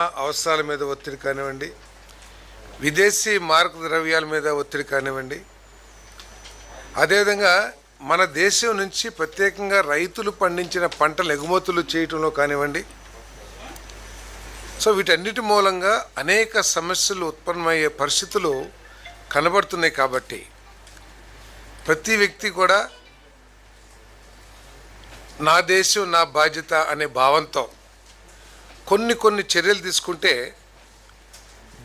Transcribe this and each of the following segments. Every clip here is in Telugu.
అవసరాల మీద ఒత్తిడి కానివ్వండి, విదేశీ మారక ద్రవ్యాల మీద ఒత్తిడి కానివ్వండి, అదేవిధంగా మన దేశం నుంచి ప్రత్యేకంగా రైతులు పండించిన పంటలు ఎగుమతులు చేయటంలో కానివ్వండి, సో వీటన్నిటి మూలంగా అనేక సమస్యలు ఉత్పన్నమయ్యే పరిస్థితులు కనబడుతున్నాయి. కాబట్టి ప్రతి వ్యక్తి కూడా నా దేశం నా బాధ్యత అనే భావంతో కొన్ని చర్యలు తీసుకుంటే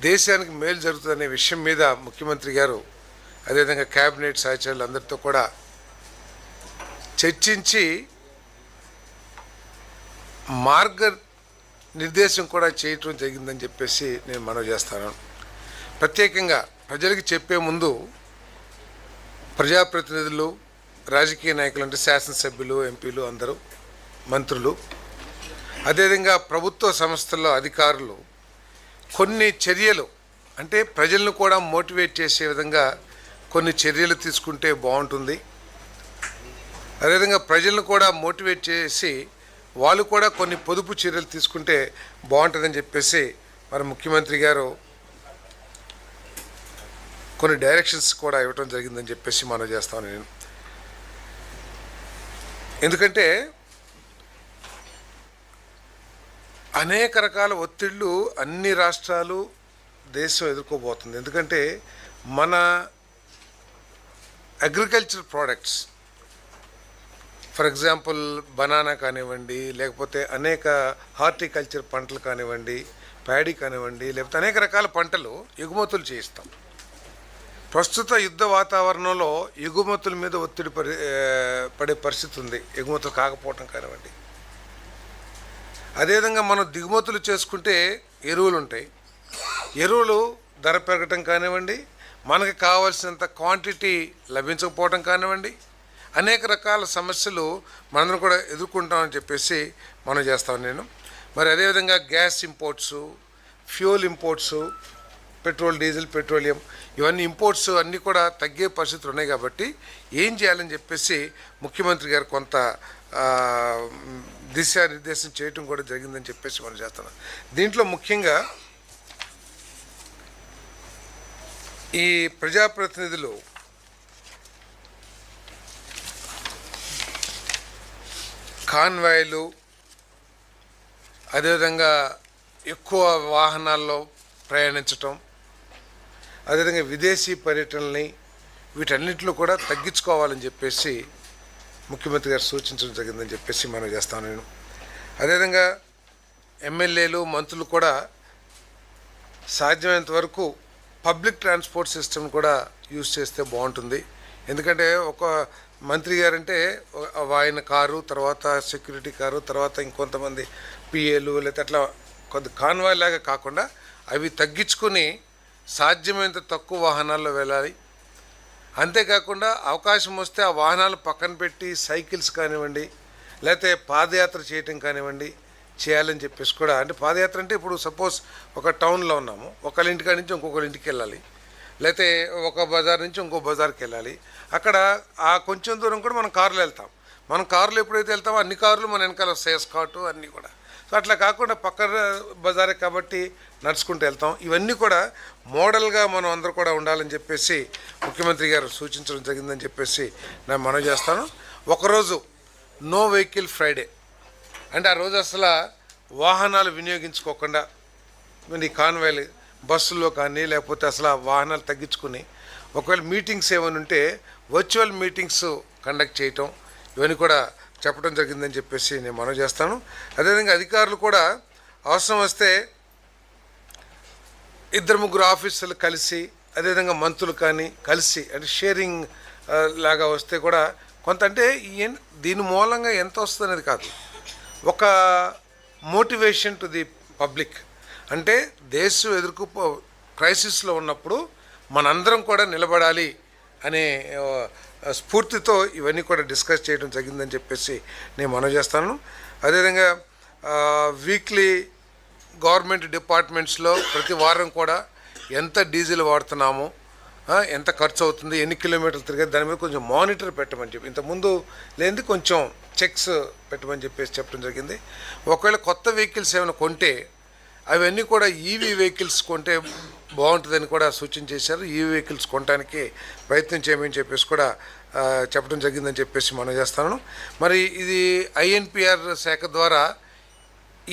దేశానికి మేలు జరుగుతుందనే విషయం మీద ముఖ్యమంత్రి గారు అదేవిధంగా క్యాబినెట్ సహచరులు అందరితో కూడా చర్చించి మార్గ నిర్దేశం కూడా చేయటం జరిగిందని చెప్పేసి నేను మనవి చేస్తాను. ప్రత్యేకంగా ప్రజలకు చెప్పే ముందు ప్రజాప్రతినిధులు, రాజకీయ నాయకులు అంటే శాసనసభ్యులు, ఎంపీలు, అందరూ మంత్రులు, అదేవిధంగా ప్రభుత్వ సంస్థల్లో అధికారులు కొన్ని చర్యలు అంటే ప్రజలను కూడా మోటివేట్ చేసే విధంగా కొన్ని చర్యలు తీసుకుంటే బాగుంటుంది. అదేవిధంగా ప్రజలను కూడా మోటివేట్ చేసి వాళ్ళు కూడా కొన్ని పొదుపు చర్యలు తీసుకుంటే బాగుంటుందని చెప్పేసి మరి ముఖ్యమంత్రి గారు కొన్ని డైరెక్షన్స్ కూడా ఇవ్వటం జరిగిందని చెప్పేసి మనం చేస్తాను నేను. ఎందుకంటే అనేక రకాల ఒత్తిళ్ళు అన్ని రాష్ట్రాలు దేశం ఎదుర్కోబోతుంది. ఎందుకంటే మన agriculture products, for example banana కానివ్వండి, లేకపోతే అనేక హార్టికల్చర్ పంటలు కానివ్వండి, ప్యాడీ కానివ్వండి, లేకపోతే అనేక రకాల పంటలు ఎగుమతులు చేయిస్తాం. ప్రస్తుత యుద్ధ వాతావరణంలో ఎగుమతుల మీద ఒత్తిడి పడే పరిస్థితి ఉంది, ఎగుమతులు కాకపోవటం కానివ్వండి. అదేవిధంగా మనం దిగుమతులు చేసుకుంటే ఎరువులు ఉంటాయి, ఎరువులు ధర పెరగటం కానివ్వండి, మనకి కావాల్సినంత క్వాంటిటీ లభించకపోవటం కానివ్వండి, అనేక రకాల సమస్యలు మనందరం కూడా ఎదుర్కొంటామని చెప్పేసి మనం చేస్తాం నేను. మరి అదేవిధంగా gas imports, fuel imports, petrol, diesel, petroleum, ఇవన్నీ ఇంపోర్ట్స్ అన్నీ కూడా తగ్గే పరిస్థితులు ఉన్నాయి. కాబట్టి ఏం చేయాలని చెప్పేసి ముఖ్యమంత్రి గారు కొంత దిశానిర్దేశం చేయటం కూడా జరిగిందని చెప్పేసి మనం చేస్తున్నాం. దీంట్లో ముఖ్యంగా ఈ ప్రజాప్రతినిధులు కాన్వాయ్లు, అదేవిధంగా ఎక్కువ వాహనాల్లో ప్రయాణించటం, అదేవిధంగా విదేశీ పర్యటనల్ని వీటన్నిటిలో కూడా తగ్గించుకోవాలని చెప్పేసి ముఖ్యమంత్రి గారు సూచించడం జరిగిందని చెప్పేసి మనం చేస్తాను నేను. అదేవిధంగా ఎమ్మెల్యేలు, మంత్రులు కూడా సాధ్యమైనంత వరకు పబ్లిక్ ట్రాన్స్పోర్ట్ సిస్టమ్ కూడా యూజ్ చేస్తే బాగుంటుంది. ఎందుకంటే ఒక మంత్రి గారంటే ఆయన కారు, తర్వాత సెక్యూరిటీ కారు, తర్వాత ఇంకొంతమంది పిఏలు, లేకపోతే అట్లా కొంత కాన్వాయ్ లాగా కాకుండా అవి తగ్గించుకుని సాధ్యమైనంత తక్కువ వాహనాల్లో వెళ్ళాలి. అంతేకాకుండా అవకాశం వస్తే ఆ వాహనాలు పక్కన పెట్టి సైకిల్స్ కానివ్వండి, లేకపోతే పాదయాత్ర చేయటం కానివ్వండి చేయాలని చెప్పేసి కూడా. అంటే పాదయాత్ర అంటే ఇప్పుడు సపోజ్ ఒక టౌన్లో ఉన్నాము, ఒకళ్ళ ఇంటికాడ నుంచి ఇంకొకరి ఇంటికి వెళ్ళాలి, లేకపోతే ఒక బజార్ నుంచి ఇంకో బజార్కి వెళ్ళాలి. అక్కడ ఆ కొంచెం దూరం కూడా మనం కారులో వెళ్తాం. మనం కారులో ఎప్పుడైతే వెళ్తామో అన్ని కార్లు మన వెనకాల వస్తాయి, ఎస్కార్ట్ అన్నీ కూడా. సో అట్లా కాకుండా పక్క బజారే కాబట్టి నడుచుకుంటూ వెళ్తాం. ఇవన్నీ కూడా మోడల్గా మనం అందరూ కూడా ఉండాలని చెప్పేసి ముఖ్యమంత్రి గారు సూచించడం జరిగిందని చెప్పేసి నేను మనవి చేస్తాను. ఒకరోజు నో వెహికల్ ఫ్రైడే అంటే ఆ రోజు అసలు వాహనాలు వినియోగించుకోకుండా ఈ కాన్వాయ్లు బస్సుల్లో కానీ లేకపోతే అసలు వాహనాలు తగ్గించుకుని ఒకవేళ మీటింగ్స్ ఏమైనా ఉంటే వర్చువల్ మీటింగ్స్ కండక్ట్ చేయటం, ఇవన్నీ కూడా చెప్పడం జరిగిందని చెప్పేసి నేను మనవి చేస్తాను. అదేవిధంగా అధికారులు కూడా అవసరం వస్తే 2-3 ఆఫీసులు కలిసి, అదేవిధంగా మంత్రులు కానీ కలిసి అంటే షేరింగ్ లాగా వస్తే కూడా కొంత, అంటే దీని మూలంగా ఎంత వస్తుంది అనేది కాదు, ఒక మోటివేషన్ టు ది పబ్లిక్. అంటే దేశం క్రైసిస్లో ఉన్నప్పుడు మనందరం కూడా నిలబడాలి అనే స్ఫూర్తితో ఇవన్నీ కూడా డిస్కస్ చేయడం జరిగిందని చెప్పేసి నేను మనవి చేస్తాను. అదేవిధంగా వీక్లీ గవర్నమెంట్ డిపార్ట్మెంట్స్లో ప్రతి వారం కూడా ఎంత డీజిల్ వాడుతున్నాము, ఎంత ఖర్చు అవుతుంది, ఎన్ని కిలోమీటర్లు తిరిగే, దాని మీద కొంచెం మానిటర్ పెట్టమని చెప్పి, ఇంతకుముందు లేనిది కొంచెం చెక్స్ పెట్టమని చెప్పేసి చెప్పడం జరిగింది. ఒకవేళ కొత్త వెహికల్స్ ఏమైనా కొంటే అవన్నీ కూడా ఈవీ వెహికల్స్ కొంటే బాగుంటుందని కూడా సూచన చేశారు. ఈవీ వెహికల్స్ కొనడానికి ప్రయత్నం చేయమని చెప్పేసి కూడా చెప్పడం జరిగిందని చెప్పేసి మనం చేస్తాను. మరి ఇది ఐఎన్పిఆర్ శాఖ ద్వారా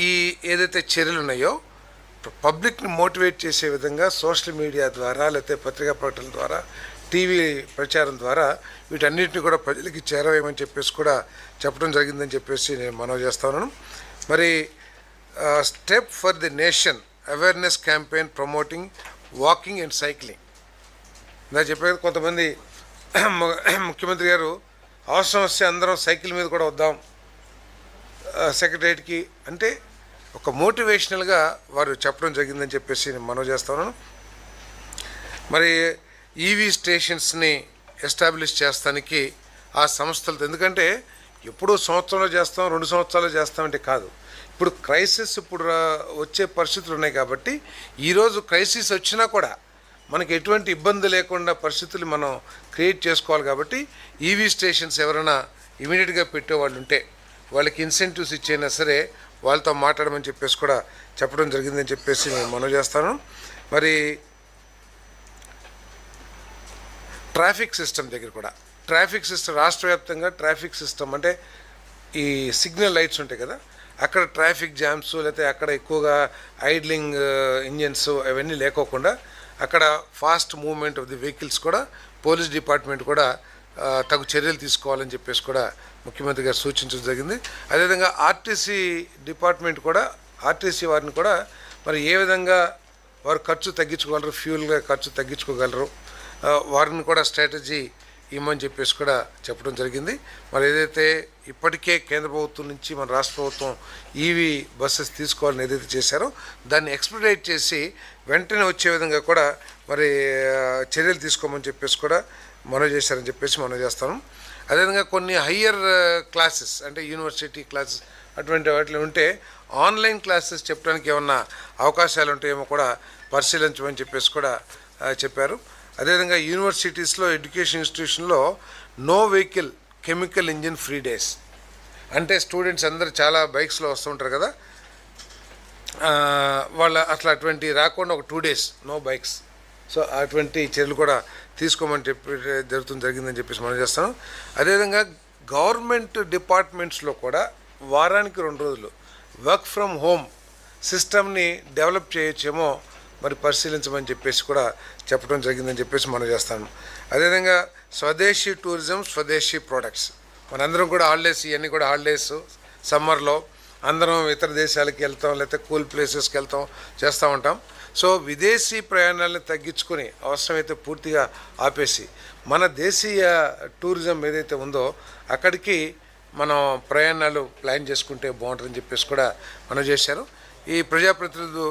ఈ ఏదైతే చర్యలు ఉన్నాయో పబ్లిక్ని మోటివేట్ చేసే విధంగా సోషల్ మీడియా ద్వారా లేకపోతే పత్రికా ప్రకటనల ద్వారా టీవీ ప్రచారం ద్వారా వీటన్నిటిని కూడా ప్రజలకి చేరవేయమని చెప్పేసి కూడా చెప్పడం జరిగిందని చెప్పేసి నేను మనవి చేస్తాను. మరి step for the nation awareness campaign promoting walking and cycling. ఇలా చెప్పేది కొంతమంది ముఖ్యమంత్రి గారు అవసరం వస్తే అందరం సైకిల్ మీద కూడా వద్దాం సెక్రటరియట్కి అంటే ఒక మోటివేషనల్గా వారు చెప్పడం జరిగిందని చెప్పేసి నేను మనవి చేస్తాను. మరి ఈవీ స్టేషన్స్ని ఎస్టాబ్లిష్ చేస్తానికి ఆ సంస్థలతో, ఎందుకంటే ఎప్పుడూ సంవత్సరంలో చేస్తాం 2 సంవత్సరాలు చేస్తామంటే కాదు, ఇప్పుడు క్రైసిస్ వచ్చే పరిస్థితులు ఉన్నాయి కాబట్టి ఈరోజు క్రైసిస్ వచ్చినా కూడా మనకి ఎటువంటి ఇబ్బంది లేకుండా పరిస్థితులు మనం క్రియేట్ చేసుకోవాలి. కాబట్టి ఈవీ స్టేషన్స్ ఎవరైనా ఇమీడియట్గా పెట్టేవాళ్ళు ఉంటే వాళ్ళకి ఇన్సెంటివ్స్ ఇచ్చైనా సరే వాళ్ళతో మాట్లాడమని చెప్పేసి కూడా చెప్పడం జరిగిందని చెప్పేసి నేను మనవి చేస్తాను. మరి ట్రాఫిక్ సిస్టమ్ దగ్గర కూడా ట్రాఫిక్ సిస్టమ్ రాష్ట్ర వ్యాప్తంగా ట్రాఫిక్ సిస్టమ్ అంటే ఈ సిగ్నల్ లైట్స్ ఉంటాయి కదా, అక్కడ ట్రాఫిక్ జామ్స్ లేకపోతే అక్కడ ఎక్కువగా ఐడ్లింగ్ ఇంజన్స్ అవన్నీ లేకోకుండా అక్కడ fast movement of the vehicles కూడా పోలీస్ డిపార్ట్మెంట్ కూడా తగు చర్యలు తీసుకోవాలని చెప్పేసి కూడా ముఖ్యమంత్రి గారు సూచించడం జరిగింది. అదేవిధంగా ఆర్టీసీ డిపార్ట్మెంట్ కూడా ఆర్టీసీ వారిని కూడా మరి ఏ విధంగా వారు ఖర్చు తగ్గించుకోగలరు, ఫ్యూల్గా ఖర్చు తగ్గించుకోగలరు, వారిని కూడా స్ట్రాటజీ ఇవ్వమని చెప్పేసి కూడా చెప్పడం జరిగింది. మరి ఏదైతే ఇప్పటికే కేంద్ర ప్రభుత్వం నుంచి మన రాష్ట్ర ప్రభుత్వం ఈవీ బస్సెస్ తీసుకోవాలని ఏదైతే చేశారో దాన్ని ఎక్స్పెడిట్ చేసి వెంటనే వచ్చే విధంగా కూడా మరి చర్యలు తీసుకోమని చెప్పేసి కూడా మనవి చేశారని చెప్పేసి మనం చేస్తాము. అదేవిధంగా కొన్ని హయ్యర్ క్లాసెస్ అంటే యూనివర్సిటీ క్లాసెస్ అటువంటి వాటిలో ఉంటే ఆన్లైన్ క్లాసెస్ చెప్పడానికి ఏమన్నా అవకాశాలు ఉంటాయేమో కూడా పరిశీలించమని చెప్పేసి కూడా చెప్పారు. అదేవిధంగా యూనివర్సిటీస్లో ఎడ్యుకేషన్ ఇన్స్టిట్యూషన్లో no vehicle chemical engine free days అంటే స్టూడెంట్స్ అందరూ చాలా బైక్స్లో వస్తుంటారు కదా, వాళ్ళ అటువంటి రాకుండా ఒక 2 days నో బైక్స్. సో అటువంటి చర్యలు కూడా తీసుకోమని జరిగిందని చెప్పేసి మనం చేస్తాం. అదేవిధంగా గవర్నమెంట్ డిపార్ట్మెంట్స్లో కూడా వారానికి 2 రోజులు వర్క్ ఫ్రమ్ హోమ్ సిస్టమ్ని డెవలప్ చేయొచ్చేమో మరి పరిశీలించమని చెప్పేసి కూడా చెప్పడం జరిగిందని చెప్పేసి మనం చేస్తాను. అదేవిధంగా స్వదేశీ టూరిజం స్వదేశీ ప్రోడక్ట్స్ మనందరం కూడా హాలిడేస్ ఇవన్నీ కూడా హాలిడేస్ సమ్మర్లో అందరం ఇతర దేశాలకు వెళ్తాం లేకపోతే కూల్ ప్లేసెస్కి వెళ్తాం చేస్తూ ఉంటాం. సో విదేశీ ప్రయాణాలను తగ్గించుకొని అవసరమైతే పూర్తిగా ఆపేసి మన దేశీయ టూరిజం ఏదైతే ఉందో అక్కడికి మనం ప్రయాణాలు ప్లాన్ చేసుకుంటే బాగుంటుందని చెప్పేసి కూడా మనం చేశారు. ఈ ప్రజాప్రతినిధులు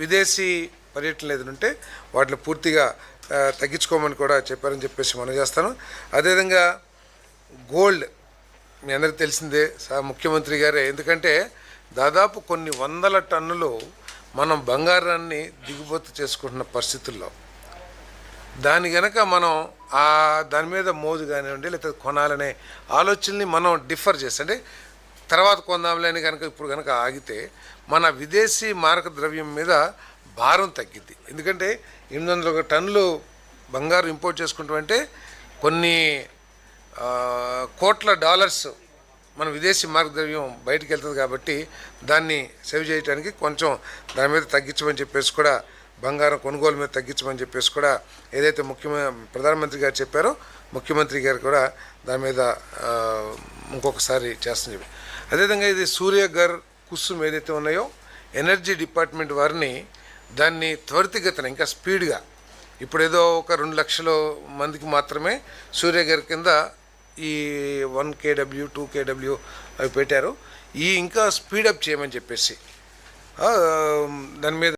విదేశీ పర్యటనలు ఏదైనా ఉంటే వాటిని పూర్తిగా తగ్గించుకోమని కూడా చెప్పారని చెప్పేసి మనం చేస్తాను. అదేవిధంగా గోల్డ్ మీ అందరికీ తెలిసిందే ముఖ్యమంత్రి గారే, ఎందుకంటే దాదాపు కొన్ని 100 టన్నులు మనం బంగారాన్ని దిగుమతి చేసుకుంటున్న పరిస్థితుల్లో దాని కనుక మనం దాని మీద మోజు కానివ్వండి లేకపోతే కొనాలనే ఆలోచనని మనం డిఫర్ చేసి అంటే తర్వాత కొందాంలేని కనుక ఇప్పుడు కనుక ఆగితే మన విదేశీ మారక ద్రవ్యం మీద భారం తగ్గిద్ది. ఎందుకంటే 800 టన్నులు బంగారు ఇంపోర్ట్ చేసుకుంటామంటే కొన్ని కోట్ల డాలర్స్ మన విదేశీ మారక ద్రవ్యం బయటికి వెళ్తుంది కాబట్టి దాన్ని సేవ్ చేయడానికి కొంచెం దాని మీద తగ్గించమని చెప్పేసి కూడా బంగారం కొనుగోలు మీద తగ్గించమని చెప్పేసి కూడా ఏదైతే ప్రధానమంత్రి గారు చెప్పారో ముఖ్యమంత్రి గారు కూడా దాని మీద ఇంకొకసారి చేస్తుంది. అదేవిధంగా ఇది సూర్యఘర్ కుసుమ్ ఏదైతే ఉన్నాయో ఎనర్జీ డిపార్ట్మెంట్ వారిని దాన్ని త్వరితగతిన ఇంకా స్పీడ్గా ఇప్పుడు ఏదో ఒక 2 లక్షల మందికి మాత్రమే సూర్యఘర్ కింద ఈ 1 kW 2 kW అవి పెట్టారు. ఈ ఇంకా స్పీడప్ చేయమని చెప్పేసి దాని మీద